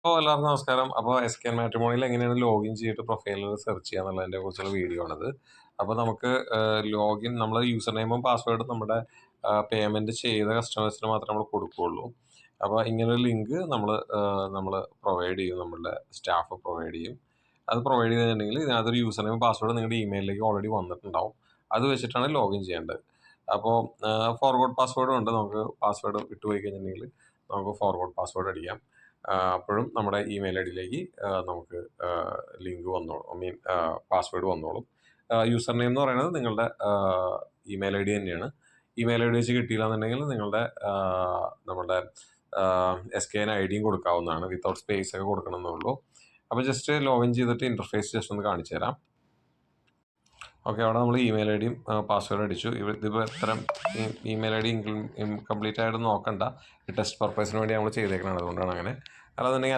അപ്പോൾ എല്ലാവർക്കും നമസ്കാരം. അപ്പോൾ SK മാട്രിമോണിയിൽ എങ്ങനെയാണ് ലോഗിൻ ചെയ്തിട്ട് പ്രൊഫൈലിൽ സെർച്ച് ചെയ്യുക എന്നുള്ളതിനെ കുറിച്ചുള്ള വീഡിയോ ആണിത്. അപ്പോൾ നമുക്ക് ലോഗിൻ നമ്മൾ യൂസർ നെയിമും പാസ്വേഡും നമ്മുടെ പേയ്മെൻറ്റ് ചെയ്ത കസ്റ്റമേഴ്സിന് മാത്രമേ നമ്മൾ കൊടുക്കുകയുള്ളൂ. അപ്പോൾ ഇങ്ങനൊരു ലിങ്ക് നമ്മൾ പ്രൊവൈഡ് ചെയ്യും, നമ്മളുടെ സ്റ്റാഫ് പ്രൊവൈഡ് ചെയ്യും. അത് പ്രൊവൈഡ് ചെയ്തിട്ടുണ്ടെങ്കിൽ ഇതിനകത്തൊരു യൂസർ നെയിം പാസ്വേഡ് നിങ്ങളുടെ ഇമെയിലിലേക്ക് ഓൾറെഡി വന്നിട്ടുണ്ടാവും. അത് വെച്ചിട്ടാണ് ലോഗിൻ ചെയ്യേണ്ടത്. അപ്പോൾ ഫോർവേഡ് പാസ്വേഡും ഉണ്ട്. നമുക്ക് പാസ്വേഡ് വിട്ടുപോയി കഴിഞ്ഞിട്ടുണ്ടെങ്കിൽ നമുക്ക് ഫോർവേഡ് പാസ്വേഡ് അടിക്കാം. അപ്പോഴും നമ്മുടെ ഇമെയിൽ ഐ ഡിയിലേക്ക് നമുക്ക് ലിങ്ക് വന്നോളും, പാസ്വേഡ് വന്നോളും. യൂസർ നെയിം എന്ന് പറയുന്നത് നിങ്ങളുടെ ഇമെയിൽ ഐ ഡി തന്നെയാണ്. ഇമെയിൽ ഐ ഡി വെച്ച് കിട്ടിയില്ല എന്നുണ്ടെങ്കിൽ നമ്മുടെ SK ഐ ഡിയും കൊടുക്കാവുന്നതാണ്. വിത്തൗട്ട് സ്പേസ് ഒക്കെ കൊടുക്കണമെന്നേ ഉള്ളൂ. അപ്പോൾ ജസ്റ്റ് ലോഗിൻ ചെയ്തിട്ട് ഇൻ്റർഫേസ് ജസ്റ്റ് ഒന്ന് കാണിച്ചു തരാം. ഓക്കെ, അവിടെ നമ്മൾ ഇമെയിൽ ഐ ഡിയും പാസ്വേഡ് അടിച്ചു. ഇതിപ്പോൾ ഇത്തരം ഇമെയിൽ ഐ ഡി ഇൻകംപ്ലീറ്റ് ആയിട്ട് നോക്കണ്ട. ടെസ്റ്റ് പർപ്പസിന് വേണ്ടി നമ്മൾ ചെയ്തേക്കണം, അതുകൊണ്ടാണ് അങ്ങനെ. അല്ലാന്നുണ്ടെങ്കിൽ